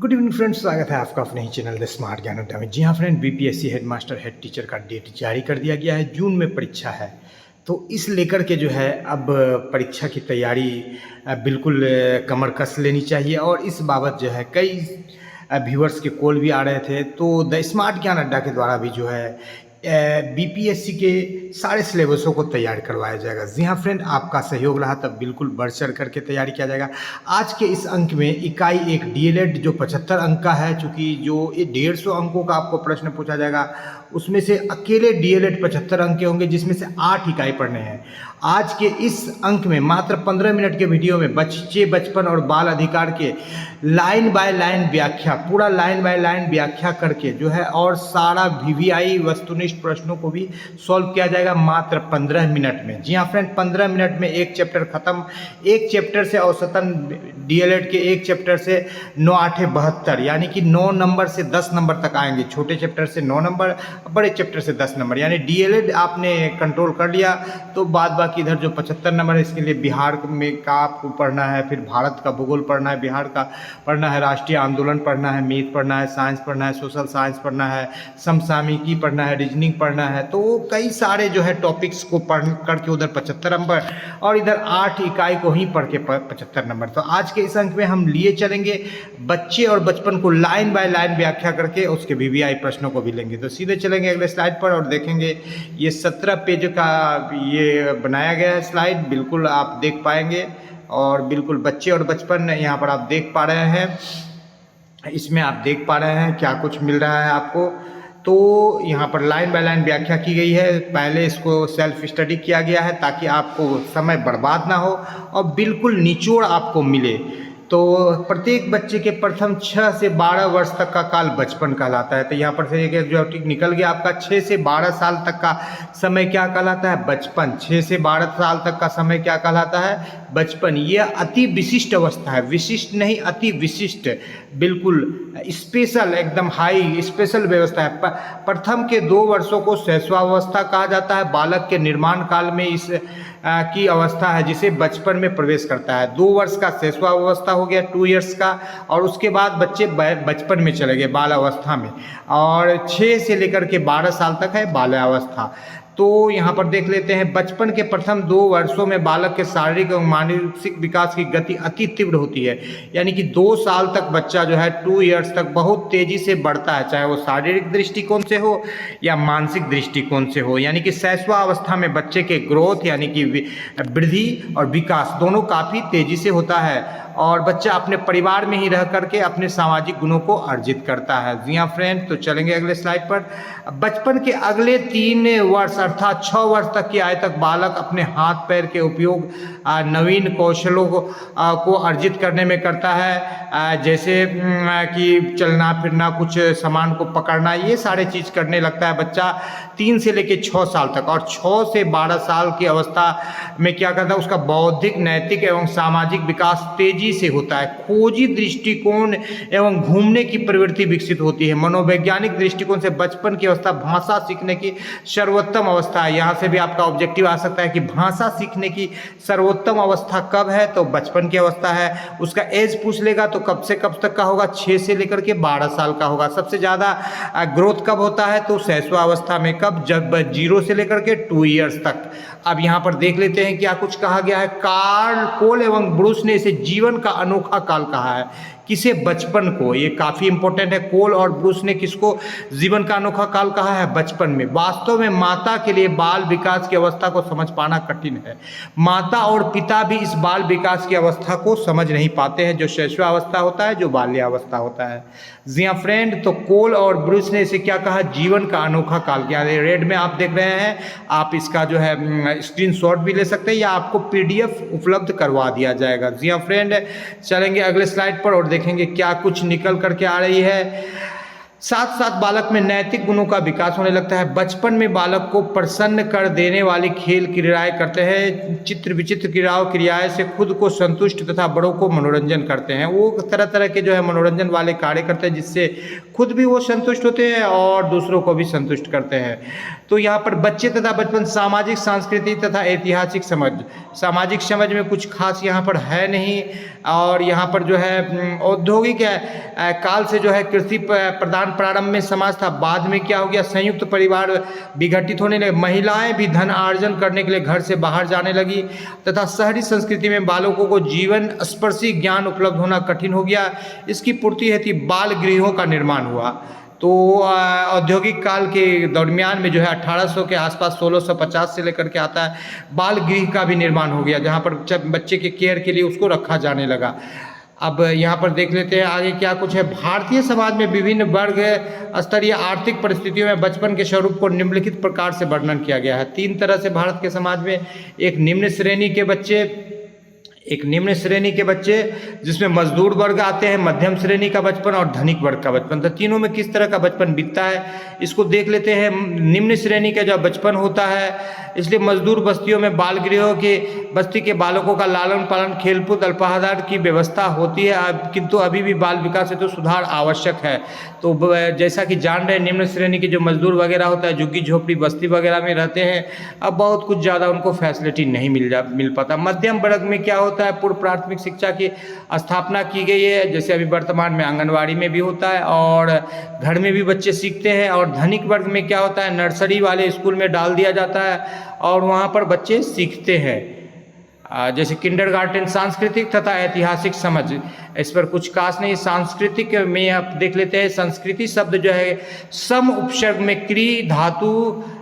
Good evening friends, स्वागत है आपका अपने ही चैनल द स्मार्ट ज्ञान अड्डा में। जी हाँ friend, BPSC headmaster head teacher का डेट जारी कर दिया गया है। जून में परीक्षा है, तो इस लेकर के जो है अब परीक्षा की तैयारी बिल्कुल कमर कस लेनी चाहिए। और इस बाबत जो है कई व्यूअर्स के कॉल भी आ रहे थे, तो द स्मार्ट ज्ञान अड्डा के द्वारा भी जो है बीपीएससी के सारे सिलेबसों को तैयार करवाया जाएगा। जी हाँ फ्रेंड, आपका सहयोग रहा तब बिल्कुल बढ़ चढ़ करके तैयारी किया जाएगा। आज के इस अंक में इकाई एक डीएलएड जो 75 अंक का है, चूँकि जो ये 150 अंकों का आपको प्रश्न पूछा जाएगा, उसमें से अकेले डीएलएड 75 अंक के होंगे, जिसमें से 8 इकाई पढ़ने हैं। आज के इस अंक में मात्र 15 मिनट के वीडियो में बच्चे बचपन और बाल अधिकार के लाइन बाय लाइन व्याख्या, पूरा लाइन बाय लाइन व्याख्या करके जो है, और सारा वीवीआई वस्तुनिष्ठ प्रश्नों को भी सॉल्व किया जाएगा मात्र 15 मिनट में। जी हाँ फ्रेंड, 15 मिनट में एक चैप्टर खत्म। एक चैप्टर से औसतन डीएलएड के एक चैप्टर से 9 8 72, यानी कि 9 नंबर से 10 नंबर तक आएंगे। छोटे चैप्टर से 9 नंबर, बड़े चैप्टर से 10 नंबर, यानी डीएलएड आपने कंट्रोल कर लिया तो बाद बाकी इधर जो 75 नंबर है, इसके लिए बिहार में का आपको पढ़ना है, फिर भारत का भूगोल पढ़ना है, बिहार का पढ़ना है, राष्ट्रीय आंदोलन पढ़ना है, मैथ पढ़ना है, साइंस पढ़ना है, सोशल साइंस पढ़ना है, समसामयिकी पढ़ना है, रीजनिंग पढ़ना है। तो कई सारे जो है टॉपिक्स को पढ़ करके उधर 75 नंबर और इधर 8 इकाई को ही पढ़ के 75 नंबर। तो आज के इस अंक में हम लिए चलेंगे बच्चे और बचपन को लाइन बाय लाइन व्याख्या करके, उसके वीवीआई प्रश्नों को भी लेंगे। तो सीधे चलेंगे अगले स्लाइड पर और देखेंगे ये 17 पेज का ये बनाया गया है स्लाइड, बिल्कुल आप देख पाएंगे। और बिल्कुल बच्चे और बचपन यहाँ पर आप देख पा रहे हैं, इसमें आप देख पा रहे हैं क्या कुछ मिल रहा है आपको। तो यहाँ पर लाइन बाय लाइन व्याख्या की गई है। पहले इसको सेल्फ स्टडी किया गया है ताकि आपको समय बर्बाद ना हो और बिल्कुल निचोड़ आपको मिले। तो प्रत्येक बच्चे के प्रथम 6 से 12 वर्ष तक का काल बचपन कहलाता है। तो यहाँ पर से एक जो निकल गया आपका 6 से 12 साल तक का समय क्या कहलाता है? बचपन। 6 से 12 साल तक का समय क्या कहलाता है? बचपन। ये अति विशिष्ट अवस्था है, विशिष्ट नहीं अति विशिष्ट, बिल्कुल स्पेशल, एकदम हाई स्पेशल व्यवस्था है। प्रथम के 2 वर्षों को शैशवावस्था कहा जाता है। बालक के निर्माण काल में इस की अवस्था है जिसे बचपन में प्रवेश करता है। 2 वर्ष का शैशवावस्था हो गया, 2 इयर्स का, और उसके बाद बच्चे बचपन में चले गए, बालावस्था में। और 6 से लेकर के 12 साल तक है बाल्यावस्था। तो यहाँ पर देख लेते हैं, बचपन के प्रथम 2 वर्षों में बालक के शारीरिक और मानसिक विकास की गति अति तीव्र होती है। यानी कि 2 साल तक बच्चा जो है 2 इयर्स तक बहुत तेजी से बढ़ता है, चाहे वो शारीरिक दृष्टिकोण से हो या मानसिक दृष्टिकोण से हो। यानी कि शैशवावस्था में बच्चे के ग्रोथ यानी कि वृद्धि और विकास दोनों काफ़ी तेजी से होता है, और बच्चा अपने परिवार में ही रह करके अपने सामाजिक गुणों को अर्जित करता है। जी हाँ फ्रेंड, तो चलेंगे अगले स्लाइड पर। बचपन के अगले 3 वर्ष अर्थात 6 वर्ष तक की आयु तक बालक अपने हाथ पैर के उपयोग नवीन कौशलों को अर्जित करने में करता है, जैसे कि चलना फिरना, कुछ सामान को पकड़ना, ये सारे चीज़ करने लगता है बच्चा 3 से लेकर 6 साल तक। और 6 से 12 साल की अवस्था में क्या करता है? उसका बौद्धिक, नैतिक एवं सामाजिक विकास तेजी से होता है। खोजी दृष्टिकोण एवं घूमने की प्रवृत्ति विकसित होती है। मनोवैज्ञानिक दृष्टिकोण से बचपन की अवस्था भाषा सीखने की सर्वोत्तम अवस्था है। यहाँ से भी आपका ऑब्जेक्टिव आ सकता है कि भाषा सीखने की सर्वोत्तम अवस्था कब है? तो बचपन की अवस्था है। उसका एज पूछ लेगा तो कब से कब तक का होगा? 6 से लेकर के 12 साल का होगा। सबसे ज़्यादा ग्रोथ कब होता है? तो शैशवावस्था में। कब? जब 0 से लेकर के 2 इयर्स तक। अब यहाँ पर देख लेते हैं क्या कुछ कहा गया है। कार्ल कोल एवं ब्रूस ने इसे जीवन का अनोखा काल कहा है। किसे? बचपन को। ये काफ़ी इंपॉर्टेंट है। कोल और ब्रूस ने किसको जीवन का अनोखा काल कहा है? बचपन में। वास्तव में माता के लिए बाल विकास की अवस्था को समझ पाना कठिन है। माता और पिता भी इस बाल विकास की अवस्था को समझ नहीं पाते हैं, जो शैशवावस्था होता है, जो बाल्यावस्था होता है। जी हाँ फ्रेंड, तो कोल और ब्रूस ने इसे क्या कहा? जीवन का अनोखा काल किया। रेड में आप देख रहे हैं, आप इसका जो है स्क्रीनशॉट भी ले सकते हैं या आपको पीडीएफ उपलब्ध करवा दिया जाएगा। जी हाँ फ्रेंड, चलेंगे अगले स्लाइड पर और देखेंगे क्या कुछ निकल करके आ रही है। साथ साथ बालक में नैतिक गुणों का विकास होने लगता है। बचपन में बालक को प्रसन्न कर देने वाली खेल क्रीड़ाएं करते हैं। चित्र विचित्र क्रियाएं से खुद को संतुष्ट तथा बड़ों को मनोरंजन करते हैं। वो तरह तरह के जो है मनोरंजन वाले कार्य करते हैं जिससे खुद भी वो संतुष्ट होते हैं और दूसरों को भी संतुष्ट करते हैं। तो यहाँ पर बच्चे तथा बचपन सामाजिक, सांस्कृतिक तथा ऐतिहासिक समझ। सामाजिक समझ में कुछ खास यहाँ पर है नहीं, और यहाँ पर जो है औद्योगिक काल से जो है कृषि प्रधान प्रारंभ में समाज था। बाद में क्या हो गया, संयुक्त परिवार विघटित होने लगे। महिलाएं भी धन अर्जन करने के लिए घर से बाहर जाने लगी तथा शहरी संस्कृति में बालकों को जीवन स्पर्शी ज्ञान उपलब्ध होना कठिन हो गया। इसकी पूर्ति हेतु बाल गृहों का निर्माण हुआ। तो औद्योगिक काल के दरमियान में जो है 1800 के आसपास 1650 से लेकर के आता है, बाल गृह का भी निर्माण हो गया जहाँ पर बच्चे के केयर के लिए उसको रखा जाने लगा। अब यहाँ पर देख लेते हैं आगे क्या कुछ है। भारतीय समाज में विभिन्न वर्ग स्तरीय आर्थिक परिस्थितियों में बचपन के स्वरूप को निम्नलिखित प्रकार से वर्णन किया गया है। 3 तरह से भारत के समाज में एक निम्न श्रेणी के बच्चे जिसमें मजदूर वर्ग आते हैं, मध्यम श्रेणी का बचपन और धनिक वर्ग का बचपन। तो तीनों में किस तरह का बचपन बीतता है इसको देख लेते हैं। निम्न श्रेणी का जो बचपन होता है, इसलिए मजदूर बस्तियों में बाल गृहों के बस्ती के बालकों का लालन पालन, खेलकूद, अल्पाहार की व्यवस्था होती है, किंतु अभी भी बाल विकास हेतु सुधार आवश्यक है। तो जैसा कि जान रहे निम्न श्रेणी के जो मजदूर वगैरह होता है, झुग्गी झोपड़ी बस्ती वगैरह में रहते हैं, अब बहुत कुछ ज़्यादा उनको फैसिलिटी नहीं मिल पाता। मध्यम वर्ग में क्या होता है, पूर्व प्राथमिक शिक्षा की स्थापना की गई है, जैसे अभी वर्तमान में आंगनवाड़ी में भी होता है और घर में भी बच्चे सीखते हैं। और धनिक वर्ग में क्या होता है, नर्सरी वाले स्कूल में डाल दिया जाता है और वहाँ पर बच्चे सीखते हैं, जैसे किंडरगार्टन। सांस्कृतिक तथा ऐतिहासिक समझ, इस पर कुछ खास नहीं। सांस्कृतिक में आप देख लेते हैं, संस्कृति शब्द जो है सम उपसर्ग में क्री धातु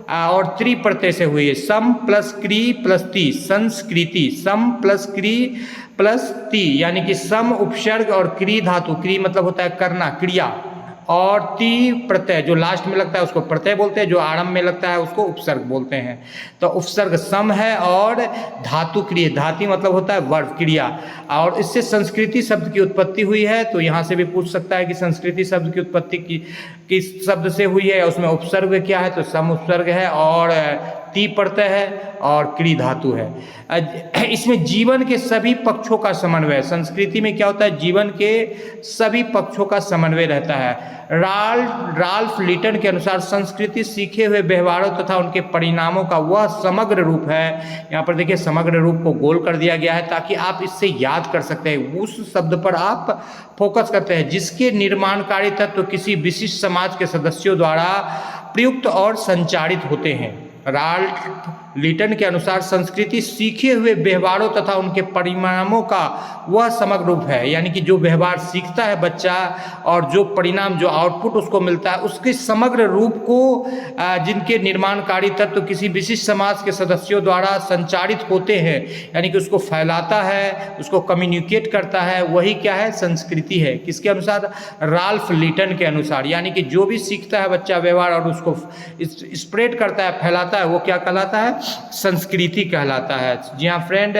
और त्रि प्रत्यय से हुई है। सम प्लस क्री प्लस ती, संस्कृति। सम प्लस क्री प्लस ती यानी कि सम उपसर्ग और क्री धातु, क्री मतलब होता है करना, क्रिया, और ती प्रत्यय जो लास्ट में लगता है उसको प्रत्यय बोलते हैं, जो आरंभ में लगता है उसको उपसर्ग बोलते हैं। तो उपसर्ग सम है और धातु क्रिया, धातु मतलब होता है वर्ब, क्रिया, और इससे संस्कृति शब्द की उत्पत्ति हुई है। तो यहाँ से भी पूछ सकता है कि संस्कृति शब्द की उत्पत्ति किस शब्द से हुई है, उसमें उपसर्ग क्या है, तो सम उपसर्ग है और ती प्रत्यय है और क्री धातु है। इसमें जीवन के सभी पक्षों का समन्वय, संस्कृति में क्या होता है, जीवन के सभी पक्षों का समन्वय रहता है। राल्फ लिटन के अनुसार संस्कृति सीखे हुए व्यवहारों तथा उनके परिणामों का वह समग्र रूप है। यहाँ पर देखिए समग्र रूप को गोल कर दिया गया है ताकि आप इससे याद कर सकते हैं, उस शब्द पर आप फोकस करते हैं जिसके निर्माणकारी तत्व किसी विशिष्ट समाज के सदस्यों द्वारा प्रयुक्त और संचारित होते हैं। राल्फ लिटन के अनुसार संस्कृति सीखे हुए व्यवहारों तथा उनके परिणामों का वह समग्र रूप है, यानी कि जो व्यवहार सीखता है बच्चा और जो परिणाम, जो आउटपुट उसको मिलता है, उसके समग्र रूप को जिनके निर्माणकारी तत्व किसी विशिष्ट समाज के सदस्यों द्वारा संचारित होते हैं, यानी कि उसको फैलाता है, उसको कम्युनिकेट करता है, वही क्या है, संस्कृति है। किसके अनुसार, राल्फ लिटन के अनुसार। यानी कि जो भी सीखता है बच्चा व्यवहार और उसको स्प्रेड करता है, फैलाता है, वो क्या कहलाता है, संस्कृति कहलाता है। जी हाँ फ्रेंड,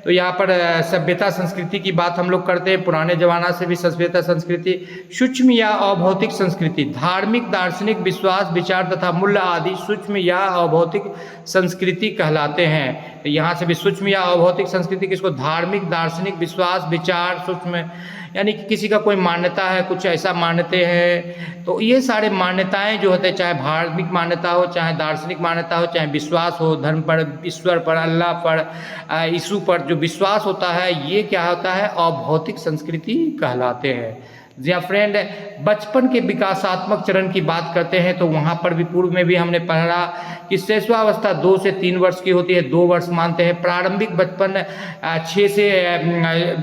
तो यहाँ पर सभ्यता संस्कृति की बात हम लोग करते हैं। पुराने जमाना से भी सभ्यता संस्कृति, सूक्ष्म या अभौतिक संस्कृति, धार्मिक, दार्शनिक, विश्वास, विचार तथा मूल्य आदि सूक्ष्म या अभौतिक संस्कृति कहलाते हैं। तो यहाँ से भी सूक्ष्म या अभौतिक संस्कृति किसको, धार्मिक, दार्शनिक, विश्वास, विचार, सूक्ष्म यानी कि किसी का कोई मान्यता है, कुछ ऐसा मानते हैं, तो ये सारे मान्यताएं जो होते हैं, चाहे धार्मिक मान्यता हो, चाहे दार्शनिक मान्यता हो, चाहे विश्वास हो, धर्म पर, ईश्वर पर, अल्लाह पर, यीशु पर जो विश्वास होता है, ये क्या होता है, अभौतिक संस्कृति कहलाते हैं। जी हाँ फ्रेंड, बचपन के विकासात्मक चरण की बात करते हैं तो वहाँ पर भी पूर्व में भी हमने पढ़ा कि शैशवावस्था 2 से 3 वर्ष की होती है, 2 वर्ष मानते हैं। प्रारंभिक बचपन 6 से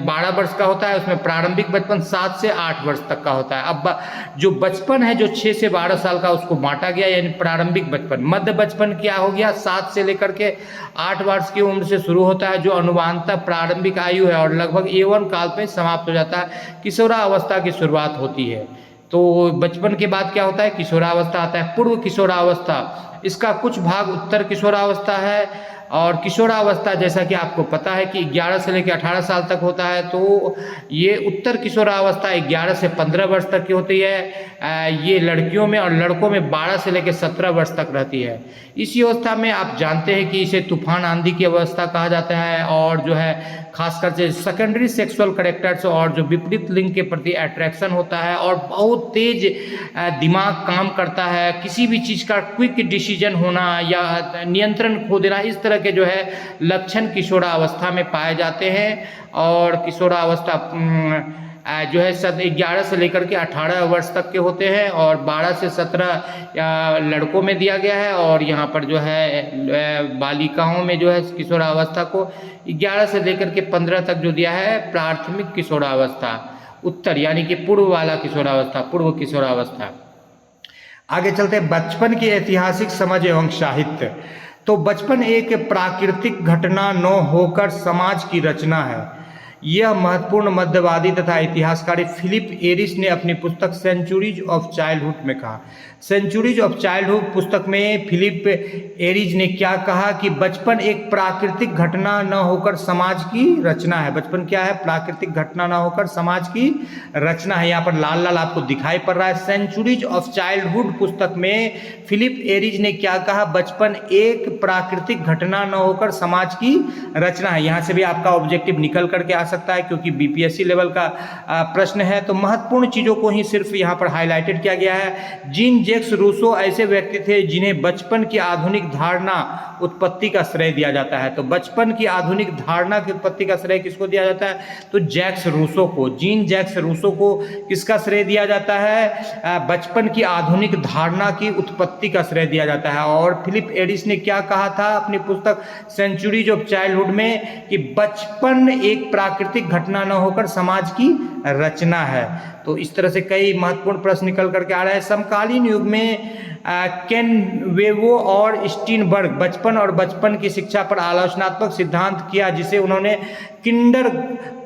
12 वर्ष का होता है, उसमें प्रारंभिक बचपन 7 से 8 वर्ष तक का होता है। अब जो बचपन है जो 6 से 12 साल का, उसको बांटा गया, यानी प्रारंभिक बचपन। मध्य बचपन क्या हो गया, 7 से लेकर के 8 वर्ष की उम्र से शुरू होता है, जो अनुमानतः प्रारंभिक आयु है और लगभग यौवन काल में समाप्त हो जाता है। किशोरावस्था की शुरुआत होती है। तो बचपन के बाद क्या होता है, किशोरावस्था आता है। पूर्व किशोरावस्था, इसका कुछ भाग उत्तर किशोरावस्था है और किशोरावस्था जैसा कि आपको पता है कि 11 से लेकर 18 साल तक होता है, तो ये उत्तर किशोरावस्था 11 से 15 वर्ष तक की होती है। ये लड़कियों में और लड़कों में 12 से लेकर 17 वर्ष तक रहती है। इसी अवस्था में आप जानते हैं कि इसे तूफान आंधी की अवस्था कहा जाता है, और जो है खासकर से सेकेंडरी सेक्सुअल कैरेक्टर्स और जो विपरीत लिंग के प्रति अट्रैक्शन होता है, और बहुत तेज दिमाग काम करता है, किसी भी चीज़ का क्विक डिसीजन होना या नियंत्रण खो देना, इस तरह के जो है लक्षण किशोरावस्था में पाए जाते हैं। और किशोरावस्था जो है 11 से लेकर के 18 वर्ष तक के होते हैं, और 12 से 17 लड़कों में दिया गया है, और यहाँ पर जो है बालिकाओं में जो है किशोरावस्था को 11 से लेकर के 15 तक जो दिया है प्राथमिक किशोरावस्था, उत्तर यानी कि पूर्व वाला किशोरावस्था, पूर्व किशोरावस्था। आगे चलते हैं बचपन की ऐतिहासिक समझ एवं साहित्य। तो बचपन एक प्राकृतिक घटना न होकर समाज की रचना है। यह महत्वपूर्ण मध्यवादी तथा इतिहासकारी फिलिप एरिस ने अपनी पुस्तक सेंचुरीज ऑफ चाइल्डहुड में कहा। सेंचुरीज ऑफ चाइल्डहुड पुस्तक में फिलिप एरिस ने क्या कहा कि बचपन एक प्राकृतिक घटना न होकर समाज की रचना है। बचपन क्या है? प्राकृतिक घटना न होकर समाज की रचना है। यहाँ पर लाल लाल आपको दिखाई पड़ रहा है। सेंचुरीज ऑफ चाइल्डहुड पुस्तक में फिलिप एरिस ने क्या कहा? बचपन एक प्राकृतिक घटना न होकर समाज की रचना है। यहाँ से भी आपका ऑब्जेक्टिव निकल करके आ सकता है, क्योंकि बीपीएससी लेवल का प्रश्न है। तो महत्वपूर्ण चीजों को ही सिर्फ यहाँ पर हाईलाइटेड किया गया है। जीन जैक्स रूसो ऐसे व्यक्ति थे जिन्हें बचपन की आधुनिक धारणा उत्पत्ति का श्रेय दिया जाता है। तो बचपन की आधुनिक धारणा की उत्पत्ति का श्रेय किसको दिया जाता है? तो जैक्स रूसो को, जीन जैक्स रूसो को किसका श्रेय दिया जाता है? बचपन की आधुनिक धारणा की उत्पत्ति का श्रेय दिया जाता है। और फिलिप एरिस ने क्या कहा था अपनी पुस्तक सेंचुरीज ऑफ चाइल्डहुड में कि बचपन एक प्राकृतिक घटना न होकर समाज की रचना है। तो इस तरह से कई महत्वपूर्ण प्रश्न निकल करके आ रहे हैं। समकालीन युग में केनवेवो और स्टीनबर्ग बचपन और बचपन की शिक्षा पर आलोचनात्मक सिद्धांत किया, जिसे उन्होंने किंडर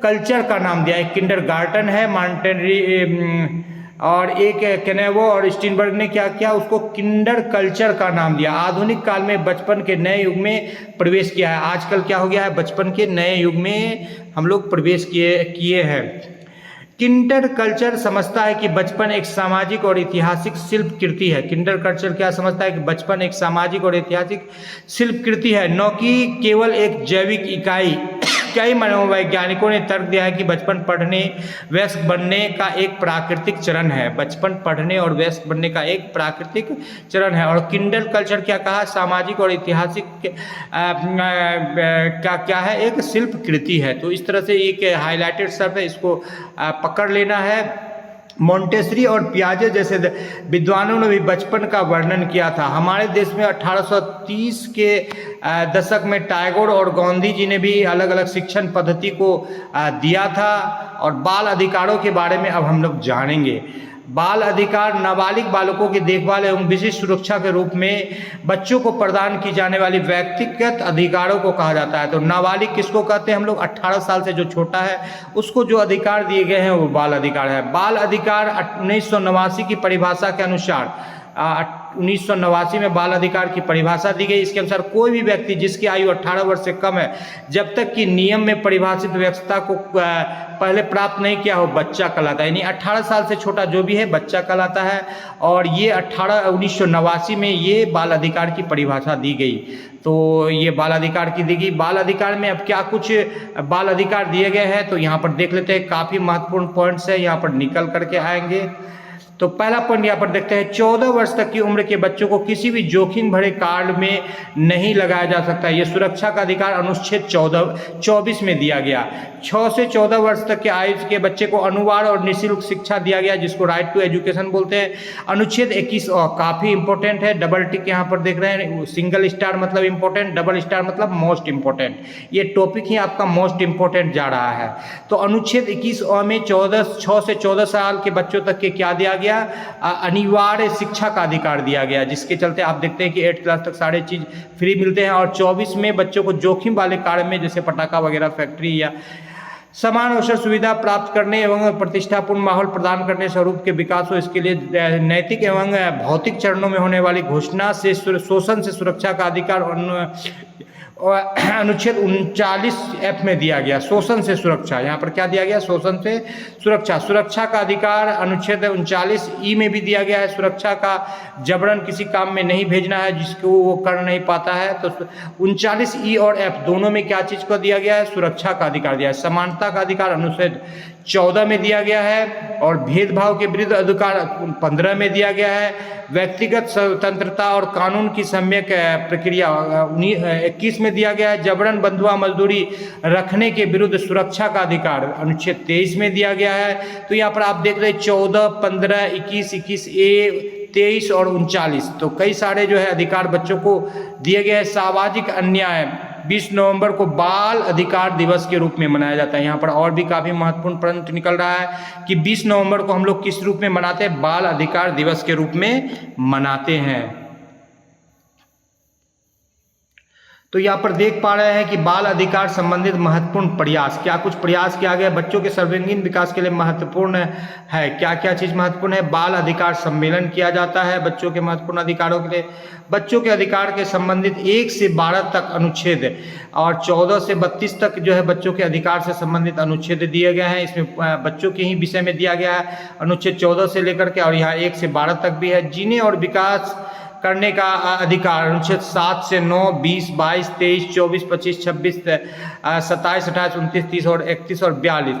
कल्चर का नाम दिया। एक किंडर गार्टन है मॉन्टेसरी, और एक केनेवो और स्टीनबर्ग ने क्या किया? उसको किंडर कल्चर का नाम दिया। आधुनिक काल में बचपन के नए युग में प्रवेश किया है। आजकल क्या हो गया है? बचपन के नए युग में हम लोग प्रवेश किए हैं। किंडर कल्चर समझता है कि बचपन एक सामाजिक और ऐतिहासिक शिल्प कृति है। किंडर कल्चर क्या समझता है? कि बचपन एक सामाजिक और ऐतिहासिक शिल्प कृति है, न कि केवल एक जैविक इकाई। कई मनोवैज्ञानिकों ने तर्क दिया है कि बचपन पढ़ने वयस्क बनने का एक प्राकृतिक चरण है। बचपन पढ़ने और वयस्क बनने का एक प्राकृतिक चरण है। और किंडर कल्चर क्या कहा? सामाजिक और ऐतिहासिक क्या है? एक शिल्प कृति है। तो इस तरह से एक हाईलाइटेड शब्द है, इसको पकड़ लेना है। मॉन्टेसरी और पियाजे जैसे विद्वानों ने भी बचपन का वर्णन किया था। हमारे देश में 1830 के दशक में टैगोर और गांधी जी ने भी अलग अलग शिक्षण पद्धति को दिया था। और बाल अधिकारों के बारे में अब हम लोग जानेंगे। बाल अधिकार नाबालिग बालकों की देखभाल एवं विशिष्ट सुरक्षा के रूप में बच्चों को प्रदान की जाने वाली व्यक्तिगत अधिकारों को कहा जाता है। तो नाबालिग किसको कहते हैं हम लोग? 18 साल से जो छोटा है उसको जो अधिकार दिए गए हैं वो बाल अधिकार है। बाल अधिकार 1989 की परिभाषा के अनुसार 1989 में बाल अधिकार की परिभाषा दी गई। इसके अनुसार कोई भी व्यक्ति जिसकी आयु 18 वर्ष से कम है, जब तक कि नियम में परिभाषित व्यवस्था को पहले प्राप्त नहीं किया हो, बच्चा कहलाता है। यानी 18 साल से छोटा जो भी है बच्चा कहलाता है। और ये 1989 में ये बाल अधिकार की परिभाषा दी गई। तो ये बाल अधिकार की दी गई। बाल अधिकार में अब क्या कुछ बाल अधिकार दिए गए हैं तो यहाँ पर देख लेते हैं। काफ़ी महत्वपूर्ण पॉइंट्स है, यहाँ पर निकल करके आएंगे। तो पहला पॉइंट यहाँ पर देखते हैं, 14 वर्ष तक की उम्र के बच्चों को किसी भी जोखिम भरे कार्य में नहीं लगाया जा सकता। ये सुरक्षा का अधिकार अनुच्छेद 24 में दिया गया। 6 से 14 वर्ष तक के आयु के बच्चे को अनिवार्य और निःशुल्क शिक्षा दिया गया, जिसको राइट टू एजुकेशन बोलते हैं। अनुच्छेद 21 काफ़ी इंपॉर्टेंट है। डबल टिक यहाँ पर देख रहे हैं। सिंगल स्टार मतलब इंपॉर्टेंट, डबल स्टार मतलब मोस्ट इंपॉर्टेंट। ये टॉपिक ही आपका मोस्ट इंपॉर्टेंट जा रहा है। तो अनुच्छेद 21 में 6 से 14 साल के बच्चों तक के क्या दिया गया? अनिवार्य शिक्षा का अधिकार दिया गया, जिसके चलते आप देखते हैं कि 8 क्लास तक सारे चीज फ्री मिलते हैं। और 24 में बच्चों को जोखिम वाले कार्य में, जैसे पटाखा वगैरह फैक्ट्री या समान अवसर सुविधा प्राप्त करने एवं प्रतिष्ठापूर्ण माहौल प्रदान करने स्वरूप के विकास हो, इसके लिए नैतिक एवं भौतिक चरणों में होने वाली घोषणा से शोषण से सुरक्षा का अधिकार और अनुच्छेद 39F में दिया गया शोषण से सुरक्षा। यहाँ पर क्या दिया गया? शोषण से सुरक्षा। सुरक्षा का अधिकार अनुच्छेद 39E में भी दिया गया है। सुरक्षा का जबरन किसी काम में नहीं भेजना है जिसको वो कर नहीं पाता है। तो 39E और F दोनों में क्या चीज़ को दिया गया है? सुरक्षा का अधिकार दिया है। समानता का अधिकार अनुच्छेद 14 में दिया गया है और भेदभाव के विरुद्ध अधिकार 15 में दिया गया है। व्यक्तिगत स्वतंत्रता और कानून की सम्यक प्रक्रिया 21 में दिया गया है। जबरन बंधुआ मजदूरी रखने के विरुद्ध सुरक्षा का अधिकार अनुच्छेद 23 में दिया गया है। तो यहाँ पर आप देख रहे 14, 15, 21, 21A, 23 और 39, तो कई सारे जो है अधिकार बच्चों को दिए गए हैं। सामाजिक अन्याय 20 नवंबर को बाल अधिकार दिवस के रूप में मनाया जाता है। यहाँ पर और भी काफ़ी महत्वपूर्ण प्रश्न निकल रहा है कि 20 नवंबर को हम लोग किस रूप में मनाते हैं? बाल अधिकार दिवस के रूप में मनाते हैं। तो यहाँ पर देख पा रहे हैं कि बाल अधिकार संबंधित महत्वपूर्ण प्रयास, क्या कुछ प्रयास किया गया बच्चों के सर्वांगीण विकास के लिए महत्वपूर्ण है। क्या क्या चीज़ महत्वपूर्ण है? बाल अधिकार सम्मेलन किया जाता है बच्चों के महत्वपूर्ण अधिकारों के लिए। बच्चों के अधिकार के संबंधित 1 से 12 तक अनुच्छेद और 14 से 32 तक जो है बच्चों के अधिकार से संबंधित अनुच्छेद दिए गए हैं। इसमें बच्चों के ही विषय में दिया गया है अनुच्छेद 14 से लेकर के, और यहाँ 1 से 12 तक भी है। जीने और विकास करने का अधिकार अनुच्छेद 7 से 9, 20, 22, 23, 24, 25, 26, 27, 28, 29, 30 और 31 और 42।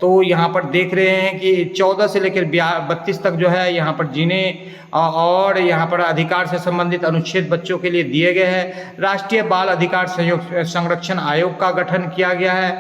तो यहाँ पर देख रहे हैं कि 14 से लेकर 32 तक जो है यहाँ पर जीने और यहाँ पर अधिकार से संबंधित अनुच्छेद बच्चों के लिए दिए गए हैं। राष्ट्रीय बाल अधिकार संरक्षण आयोग का गठन किया गया है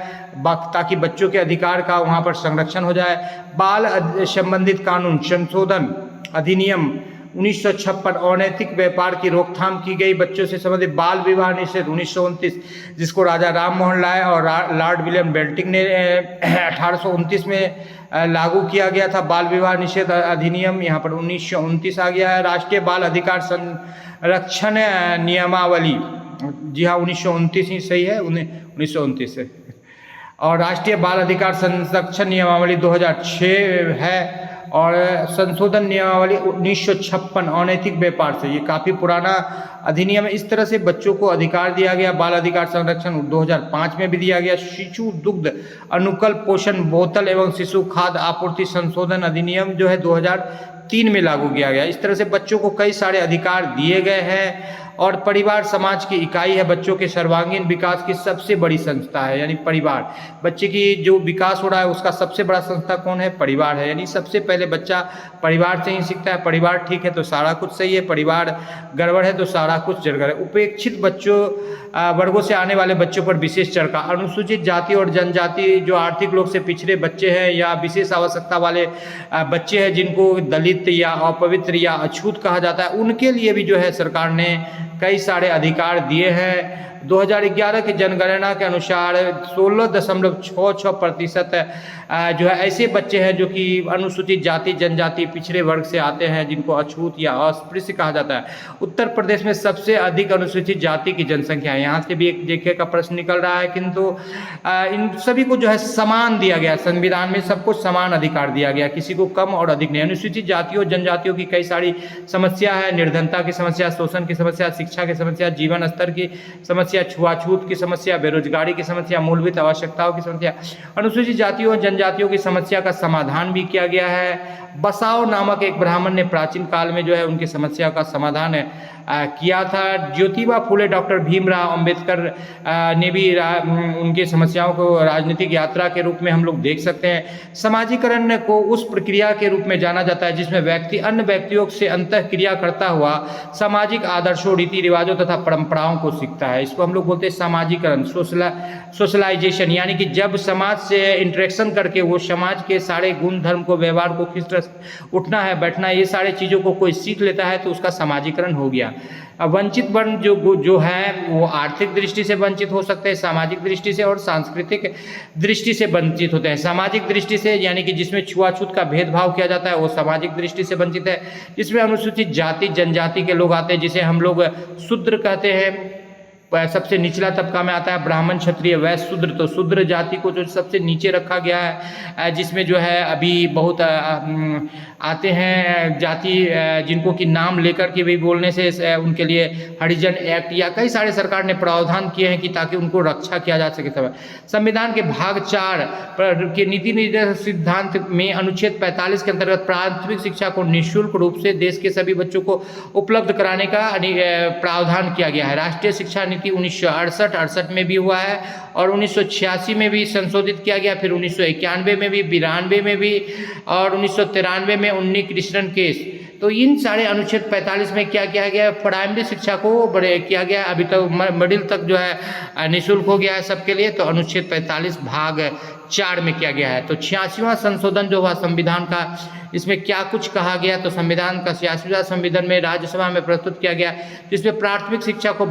ताकि बच्चों के अधिकार का वहाँ पर संरक्षण हो जाए। बाल संबंधित कानून संशोधन अधिनियम 1956 अनैतिक व्यापार की रोकथाम की गई। बच्चों से संबंधित बाल विवाह निषेध 1929 जिसको राजा राम मोहन राय और लॉर्ड विलियम बेंटिंक ने 1829 में लागू किया गया था। बाल विवाह निषेध अधिनियम यहाँ पर 1929 आ गया है। राष्ट्रीय बाल अधिकार संरक्षण नियमावली, जी हाँ 1929 ही सही है, 1929 है। और राष्ट्रीय बाल अधिकार संरक्षण नियमावली 2006 है और संशोधन नियमावली 1956 अनैतिक व्यापार से, ये काफ़ी पुराना अधिनियम है। इस तरह से बच्चों को अधिकार दिया गया। बाल अधिकार संरक्षण 2005 में भी दिया गया। शिशु दुग्ध अनुकल पोषण बोतल एवं शिशु खाद्य आपूर्ति संशोधन अधिनियम जो है 2003 में लागू किया गया। इस तरह से बच्चों को कई सारे अधिकार दिए गए हैं। और परिवार समाज की इकाई है, बच्चों के सर्वांगीण विकास की सबसे बड़ी संस्था है, यानी परिवार। बच्चे की जो विकास हो रहा है उसका सबसे बड़ा संस्था कौन है? परिवार है। यानी सबसे पहले बच्चा परिवार से ही सीखता है। परिवार ठीक है तो सारा कुछ सही है, परिवार गड़बड़ है तो सारा कुछ गड़बड़ है। उपेक्षित बच्चों वर्गों से आने वाले बच्चों पर विशेष चर्चा। अनुसूचित जाति और जनजाति जो आर्थिक रूप से पिछड़े बच्चे हैं या विशेष आवश्यकता वाले बच्चे हैं जिनको दलित या अपवित्र या अछूत कहा जाता है, उनके लिए भी जो है सरकार ने कई सारे अधिकार दिए हैं। 2011 की जनगणना के अनुसार 16.66% जो है ऐसे बच्चे हैं जो कि अनुसूचित जाति जनजाति पिछड़े वर्ग से आते हैं जिनको अछूत या अस्पृश्य कहा जाता है। उत्तर प्रदेश में सबसे अधिक अनुसूचित जाति की जनसंख्या है। यहाँ से भी एक जेके का प्रश्न निकल रहा है, किंतु इन सभी को जो है समान दिया गया। संविधान में सबको समान अधिकार दिया गया, किसी को कम और अधिक नहीं। अनुसूचित जातियों जनजातियों की कई सारी समस्या है, निर्धनता की समस्या, शोषण की समस्या, शिक्षा की समस्या, जीवन स्तर की समस्या, छुआछूत की समस्या, बेरोजगारी की समस्या, मूलभूत आवश्यकताओं की समस्या। अनुसूचित जातियों जनजातियों की समस्या का समाधान भी किया गया है। बसाव नामक एक ब्राह्मण ने प्राचीन काल में जो है उनकी समस्या का समाधान किया था। ज्योतिबा फुले, डॉक्टर भीमराव अंबेडकर ने भी उनकी समस्याओं को राजनीतिक यात्रा के रूप में हम लोग देख सकते हैं। समाजीकरण को उस प्रक्रिया के रूप में जाना जाता है जिसमें व्यक्ति अन्य व्यक्तियों से अंतःक्रिया करता हुआ सामाजिक आदर्शों, रीति रिवाजों तथा परंपराओं को सीखता है। इसको हम लोग बोलते हैं समाजीकरण, सोशलाइजेशन। यानी कि जब समाज से इंटरेक्शन करके वो समाज के सारे गुण धर्म को, व्यवहार को, किस तरह उठना है बैठना, ये सारे चीज़ों को कोई सीख लेता है तो उसका समाजीकरण हो गया। वंचित वर्ण जो है वो आर्थिक दृष्टि से वंचित हो सकते हैं, सामाजिक दृष्टि से और सांस्कृतिक दृष्टि से वंचित होते हैं। सामाजिक दृष्टि से यानी कि जिसमें छुआछूत का भेदभाव किया जाता है वो सामाजिक दृष्टि से वंचित है। जिसमें अनुसूचित जाति जनजाति के लोग आते हैं जिसे हम लोग शूद्र कहते हैं, सबसे निचला तबका में आता है ब्राह्मण, क्षत्रिय, वैश्य, शूद्र। तो शूद्र जाति को जो सबसे नीचे रखा गया है, जिसमें जो है अभी बहुत आते हैं जाति जिनको कि नाम लेकर के भी बोलने से उनके लिए हरिजन एक्ट या कई सारे सरकार ने प्रावधान किए हैं कि ताकि उनको रक्षा किया जा सके। संविधान के भाग 4 के नीति निर्देशक सिद्धांत में अनुच्छेद 45 के अंतर्गत प्राथमिक शिक्षा को निःशुल्क रूप से देश के सभी बच्चों को उपलब्ध कराने का प्रावधान किया गया है। राष्ट्रीय शिक्षा नीति 1968 में भी हुआ है और 1986 में भी संशोधित किया गया, फिर 1991 में भी, 92 में भी और 1993 में उन्नी कृष्णन केस। तो इन सारे अनुच्छेद 45 में क्या किया गया, प्राइमरी शिक्षा को बड़े किया गया, अभी तक मिडिल तक जो है निःशुल्क हो गया है सबके लिए। तो अनुच्छेद 45 भाग 4 में किया गया है। तो 86वां संशोधन जो हुआ संविधान का, इसमें क्या कुछ कहा गया, तो संविधान का 86वां संविधान में राज्यसभा में प्रस्तुत किया गया, जिसमें प्राथमिक शिक्षा को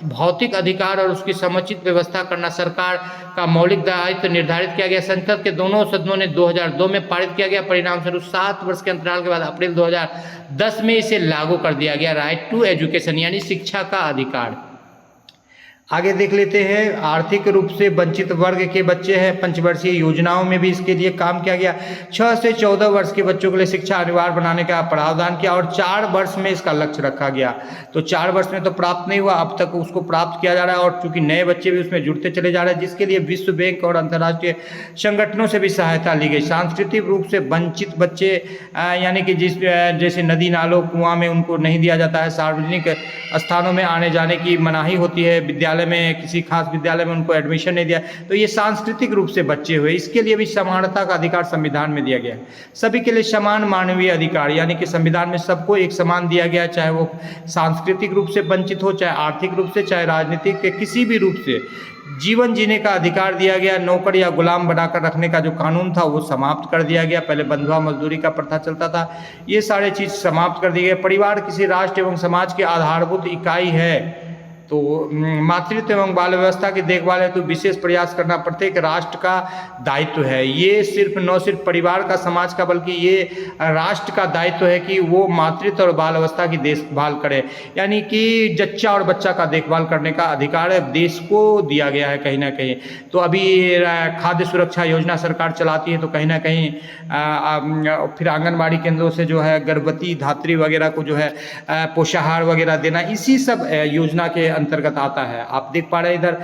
भौतिक अधिकार और उसकी समुचित व्यवस्था करना सरकार का मौलिक दायित्व निर्धारित किया गया। संसद के दोनों सदनों ने 2002 में पारित किया गया। परिणाम स्वरूप 7 वर्ष के अंतराल के बाद अप्रैल 2010 में इसे लागू कर दिया गया। राइट टू एजुकेशन यानी शिक्षा का अधिकार। आगे देख लेते हैं, आर्थिक रूप से वंचित वर्ग के बच्चे हैं, पंचवर्षीय योजनाओं में भी इसके लिए काम किया गया। 6 से 14 वर्ष के बच्चों के लिए शिक्षा अनिवार्य बनाने का प्रावधान किया और 4 वर्ष में इसका लक्ष्य रखा गया। तो 4 वर्ष में तो प्राप्त नहीं हुआ, अब तक उसको प्राप्त किया जा रहा है और चूंकि नए बच्चे भी उसमें जुड़ते चले जा रहे हैं, जिसके लिए विश्व बैंक और अंतर्राष्ट्रीय संगठनों से भी सहायता ली गई। सांस्कृतिक रूप से वंचित बच्चे यानी कि जैसे नदी नालों कुआं में उनको नहीं दिया जाता है, सार्वजनिक स्थानों में आने जाने की मनाही होती है, विद्यालय में किसी खास विद्यालय में उनको एडमिशन नहीं दिया, तो ये सांस्कृतिक रूप से बच्चे हुए। इसके लिए भी समानता का अधिकार संविधान में दिया गया है। सभी के लिए समान मानवीय अधिकार यानी कि संविधान में सबको एक समान दिया गया, चाहे वो सांस्कृतिक रूप से वंचित हो, चाहे आर्थिक रूप से, चाहे राजनीतिक के किसी भी रूप से जीवन जीने का अधिकार दिया गया। नौकर या गुलाम बनाकर रखने का जो कानून था वो समाप्त कर दिया गया। पहले बंधुआ मजदूरी का प्रथा चलता था, ये सारे चीज़ समाप्त कर दिए गए। परिवार किसी राष्ट्र एवं समाज की आधारभूत इकाई है, तो मातृत्व एवं बाल व्यवस्था की देखभाल है तो विशेष प्रयास करना प्रत्येक राष्ट्र का दायित्व है। ये न सिर्फ परिवार का, समाज का, बल्कि ये राष्ट्र का दायित्व है कि वो मातृत्व और बाल अवस्था की देखभाल करे, यानी कि जच्चा और बच्चा का देखभाल करने का अधिकार देश को दिया गया है कहीं ना कहीं। तो अभी खाद्य सुरक्षा योजना सरकार चलाती है, तो कहीं ना कहीं फिर आंगनबाड़ी केंद्रों से जो है गर्भवती धात्री वगैरह को जो है पोषाहार वगैरह देना, इसी सब योजना के अंतर्गत आता है। आप देख पा रहे हैं इधर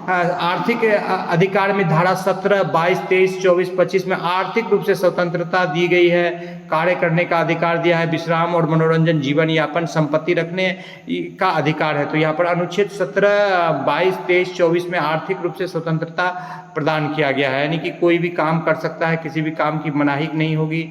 आर्थिक अधिकार में धारा 17, 22, 23, 24, 25 में आर्थिक रूप से स्वतंत्रता दी गई है, कार्य करने का अधिकार दिया है, विश्राम और मनोरंजन, जीवन यापन, संपत्ति रखने का अधिकार है। तो यहाँ पर अनुच्छेद 17, 22, 23, 24 में आर्थिक रूप से स्वतंत्रता प्रदान किया गया है, यानी कि कोई भी काम कर सकता है, किसी भी काम की मनाही नहीं होगी।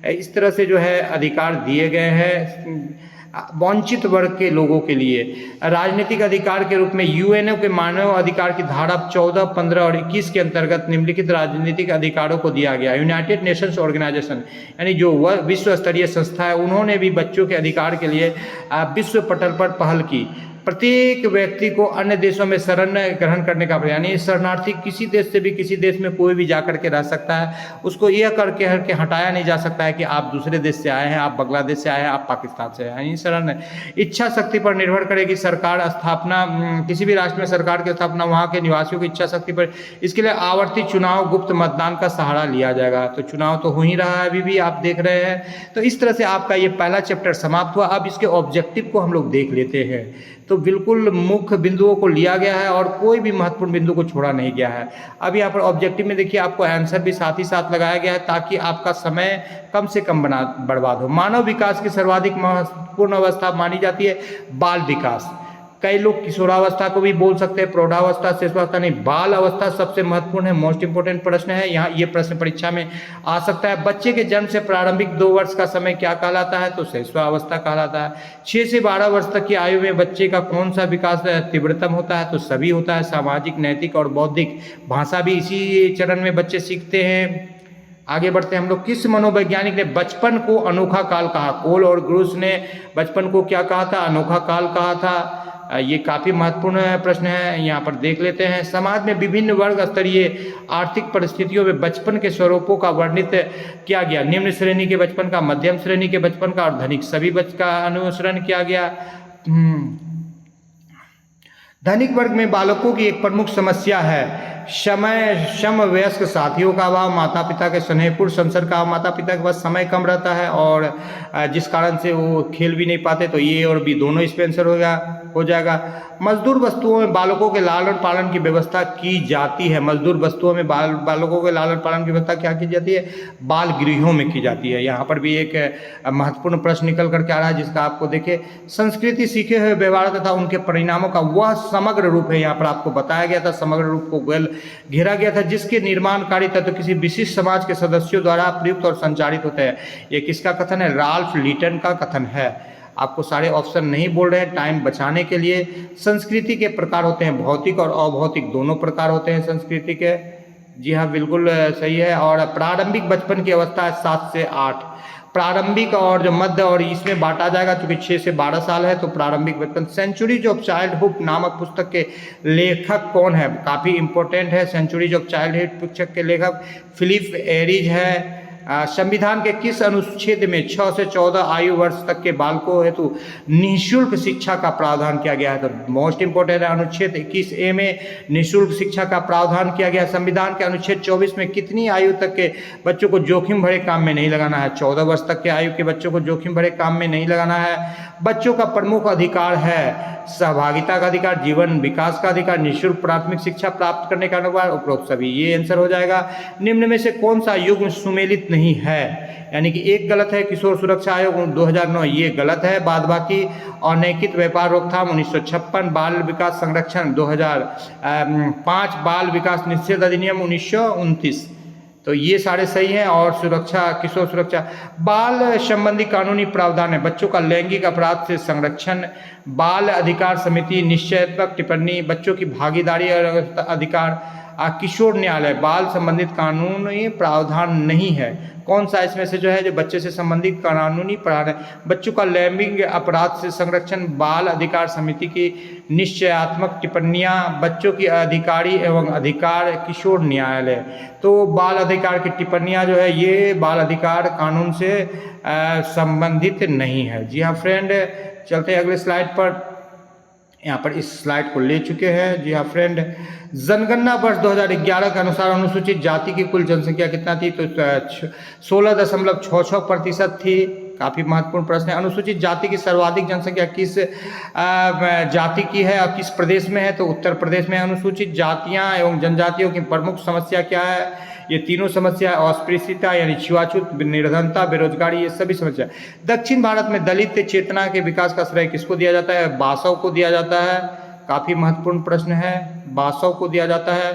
इस तरह से जो है अधिकार दिए गए हैं वंचित वर्ग के लोगों के लिए। राजनीतिक अधिकार के रूप में यूएनओ के मानव अधिकार की धारा 14, 15 और 21 के अंतर्गत निम्नलिखित राजनीतिक अधिकारों को दिया गया। यूनाइटेड नेशंस ऑर्गेनाइजेशन यानी जो विश्व स्तरीय संस्था है, उन्होंने भी बच्चों के अधिकार के लिए विश्व पटल पर पहल की। प्रत्येक व्यक्ति को अन्य देशों में शरण ग्रहण करने का, यानी शरणार्थी किसी देश से भी किसी देश में कोई भी जाकर के रह सकता है, उसको यह करके हटाया नहीं जा सकता है कि आप दूसरे देश से आए हैं, आप बांग्लादेश से आए हैं, आप पाकिस्तान से आए हैं। शरण इच्छा शक्ति पर निर्भर करेगी सरकार स्थापना, किसी भी राष्ट्र में सरकार की स्थापना वहाँ के निवासियों की इच्छा शक्ति पर। इसके लिए आवर्ती चुनाव, गुप्त मतदान का सहारा लिया जाएगा। तो चुनाव तो हो ही रहा है, अभी भी आप देख रहे हैं। तो इस तरह से आपका ये पहला चैप्टर समाप्त हुआ। अब इसके ऑब्जेक्टिव को हम लोग देख लेते हैं। तो बिल्कुल मुख्य बिंदुओं को लिया गया है और कोई भी महत्वपूर्ण बिंदु को छोड़ा नहीं गया है। अब यहाँ पर ऑब्जेक्टिव में देखिए आपको आंसर भी साथ ही साथ लगाया गया है ताकि आपका समय कम से कम बर्बाद हो। मानव विकास की सर्वाधिक महत्वपूर्ण अवस्था मानी जाती है बाल विकास। कई लोग किशोरावस्था को भी बोल सकते हैं, प्रौढ़ावस्था, शिशुअवस्था नहीं, बाल अवस्था सबसे महत्वपूर्ण है। मोस्ट इंपोर्टेंट प्रश्न है, यहाँ ये प्रश्न परीक्षा में आ सकता है। बच्चे के जन्म से प्रारंभिक 2 वर्ष का समय क्या कहलाता है, तो शिशुअवस्था कहलाता है। 6 से 12 वर्ष तक की आयु में बच्चे का कौन सा विकास तीव्रतम होता है, तो सभी होता है, सामाजिक, नैतिक और बौद्धिक। भाषा भी इसी चरण में बच्चे सीखते हैं। आगे बढ़ते हैं हम लोग। किस मनोवैज्ञानिक ने बचपन को अनोखा काल कहा? कोल और ग्रूस ने बचपन को क्या कहा था? अनोखा काल कहा था। ये काफ़ी महत्वपूर्ण प्रश्न है, यहाँ पर देख लेते हैं। समाज में विभिन्न वर्ग स्तरीय आर्थिक परिस्थितियों में बचपन के स्वरूपों का वर्णित किया गया। निम्न श्रेणी के बचपन का, मध्यम श्रेणी के बचपन का और धनिक सभी बचपन का अनुसरण किया गया। धनिक वर्ग में बालकों की एक प्रमुख समस्या है सम वयस्क साथियों का अभाव, माता पिता के स्नेहपूर्ण संसर्ग का, माता पिता के पास समय कम रहता है और जिस कारण से वो खेल भी नहीं पाते, तो ये और भी दोनों इसमें आंसर हो जाएगा। मजदूर वस्तुओं में बालकों के लालन पालन की व्यवस्था की जाती है। मजदूर वस्तुओं में बालकों के लालन पालन की व्यवस्था क्या की जाती है? बाल गृहों में की जाती है। यहाँ पर भी एक महत्वपूर्ण प्रश्न निकल करके आ रहा है, जिसका आपको देखिए, संस्कृति, सीखे हुए व्यवहार तथा उनके परिणामों का वह समग्र रूप है। यहाँ पर आपको बताया गया था, समग्र रूप को घेरा गया था, जिसके निर्माणकारी तत्व किसी विशिष्ट समाज के सदस्यों द्वारा प्रयुक्त और संचालित होते हैं। ये किसका कथन है? राल्फ लीटन का कथन है। आपको सारे ऑप्शन नहीं बोल रहे हैं टाइम बचाने के लिए। संस्कृति के प्रकार होते हैं, भौतिक और अभौतिक दोनों प्रकार होते हैं संस्कृति के। जी हाँ, बिल्कुल सही है। और प्रारंभिक बचपन की अवस्था है 7 से 8। प्रारंभिक और जो मध्य और इसमें बांटा जाएगा, क्योंकि 6 से 12 साल है, तो प्रारंभिक बचपन। सेंचुरीज ऑफ चाइल्डहुड नामक पुस्तक के लेखक कौन है? काफ़ी इंपॉर्टेंट है। सेंचुरीज ऑफ चाइल्डहुड पुस्तक के लेखक फिलिप एरिज है। संविधान के किस अनुच्छेद में 6 से 14 आयु वर्ष तक के बालकों हेतु निःशुल्क शिक्षा का प्रावधान किया गया है? तो मोस्ट इंपोर्टेंट है, अनुच्छेद 21A में निःशुल्क शिक्षा का प्रावधान किया गया है। संविधान के अनुच्छेद 24 में कितनी आयु तक के बच्चों को जोखिम भरे काम में नहीं लगाना है? 14 वर्ष तक के आयु के बच्चों को जोखिम भरे काम में नहीं लगाना है। बच्चों का प्रमुख अधिकार है सहभागिता का अधिकार, जीवन विकास का अधिकार, निःशुल्क प्राथमिक शिक्षा प्राप्त करने का अधिकार, उपरोक्त सभी। ये आंसर हो जाएगा। निम्न में से कौन सा युग्म सुमेलित नहीं है? यानी कि एक गलत है, किशोर सुरक्षा आयोग 2009, ये गलत है। बाद बाकी अनैतिक व्यापार रोकथाम 1956, बाल विकास संरक्षण 2005, बाल विकास निषेध अधिनियम 1929, तो ये सारे सही हैं। और सुरक्षा, किशोर सुरक्षा, बाल संबंधी कानूनी प्रावधान है, बच्चों का लैंगिक अपराध से संरक्षण, बाल अधिकार समिति, निश्चयात्मक टिप्पणी, बच्चों की भागीदारी और अधिकार, किशोर न्यायालय। बाल संबंधित कानूनी प्रावधान नहीं है। कौन सा इसमें से जो है, जो बच्चे से संबंधित कानूनी प्रावधान है? बच्चों का लैंगिक अपराध से संरक्षण, बाल अधिकार समिति की निश्चयात्मक टिप्पणियां, बच्चों की अधिकारी एवं अधिकार, किशोर न्यायालय। तो बाल अधिकार की टिप्पणियां जो है, ये बाल अधिकार कानून से संबंधित नहीं है। जी हाँ फ्रेंड, चलते हैं अगले स्लाइड पर। यहाँ पर इस स्लाइड को ले चुके हैं। जी हाँ फ्रेंड, जनगणना वर्ष 2011 के अनुसार अनुसूचित जाति की कुल जनसंख्या कितना थी? तो 16.66% थी। काफ़ी महत्वपूर्ण प्रश्न है। अनुसूचित जाति की सर्वाधिक जनसंख्या किस जाति की है और किस प्रदेश में है? तो उत्तर प्रदेश में। अनुसूचित जातियाँ एवं जनजातियों की प्रमुख समस्या क्या है? ये तीनों समस्या, अस्पृश्यता यानी छुआछूत, निर्धनता, बेरोजगारी, ये सभी समस्या। दक्षिण भारत में दलित चेतना के विकास का श्रेय किसको दिया जाता है? बासव को दिया जाता है। काफ़ी महत्वपूर्ण प्रश्न है, बासव को दिया जाता है।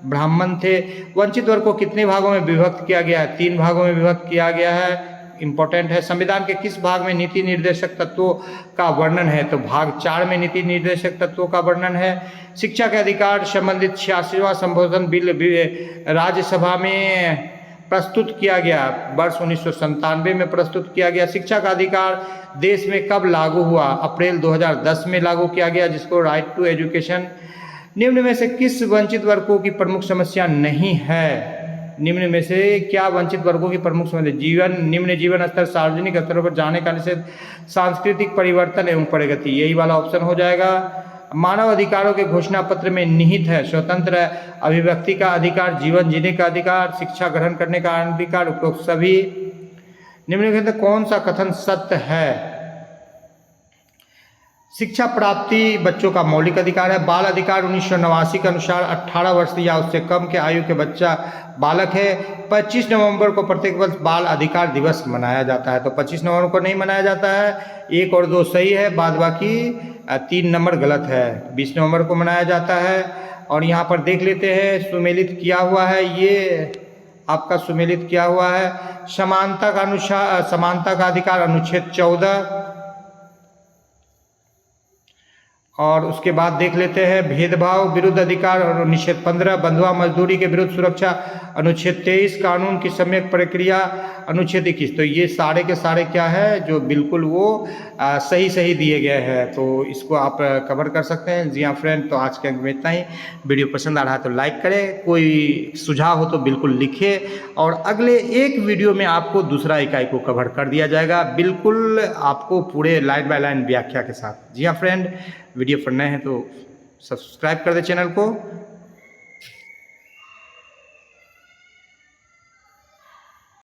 ब्राह्मण थे। वंचित वर्ग को कितने भागों में विभक्त किया गया है? 3 भागों में विभक्त किया गया है। इंपॉर्टेंट है। संविधान के किस भाग में नीति निर्देशक तत्वों का वर्णन है? तो भाग 4 में नीति निर्देशक तत्वों का वर्णन है। शिक्षा के अधिकार संबंधित 86वां संशोधन बिल राज्यसभा में प्रस्तुत किया गया, वर्ष 1997 में प्रस्तुत किया गया। शिक्षा का अधिकार देश में कब लागू हुआ? अप्रैल 2010 में लागू किया गया, जिसको राइट टू एजुकेशन। निम्न में से किस वंचित वर्गों की प्रमुख समस्या नहीं है? निम्न में से क्या वंचित वर्गों की प्रमुख समस्या? निम्न जीवन स्तर, सार्वजनिक स्तरों पर जाने का निषेध, सांस्कृतिक परिवर्तन एवं प्रगति, यही वाला ऑप्शन हो जाएगा। मानव अधिकारों के घोषणा पत्र में निहित है स्वतंत्र अभिव्यक्ति का अधिकार, जीवन जीने का अधिकार, शिक्षा ग्रहण करने का अधिकार, उपरोक्त सभी। निम्नलिखित में कौन सा कथन सत्य है? शिक्षा प्राप्ति बच्चों का मौलिक अधिकार है। बाल अधिकार 1989 के अनुसार 18 वर्ष या उससे कम के आयु के बच्चा बालक है। 25 नवंबर को प्रत्येक वर्ष बाल अधिकार दिवस मनाया जाता है। तो 25 नवंबर को नहीं मनाया जाता है। 1 और 2 सही है, बाद बाकी 3 नंबर गलत है। 20 नवंबर को मनाया जाता है। और यहाँ पर देख लेते हैं, सुमेलित किया हुआ है, ये आपका सुमेलित किया हुआ है। समानता का अधिकार अनुच्छेद 14, और उसके बाद देख लेते हैं भेदभाव विरुद्ध अधिकार अनुच्छेद 15, बंधुआ मजदूरी के विरुद्ध सुरक्षा अनुच्छेद 23, कानून की सम्यक प्रक्रिया अनुच्छेद 21। तो ये सारे के सारे क्या है, जो बिल्कुल वो सही दिए गए हैं। तो इसको आप कवर कर सकते हैं। जी हाँ फ्रेंड, तो आज के अंक में इतना ही। वीडियो पसंद आ रहा है तो लाइक करें, कोई सुझाव हो तो बिल्कुल लिखें, और अगले एक वीडियो में आपको दूसरा इकाई को कवर कर दिया जाएगा, बिल्कुल आपको पूरे लाइन बाय लाइन व्याख्या के साथ। जी हाँ फ्रेंड, वीडियो पर नए हैं तो सब्सक्राइब कर दें चैनल को।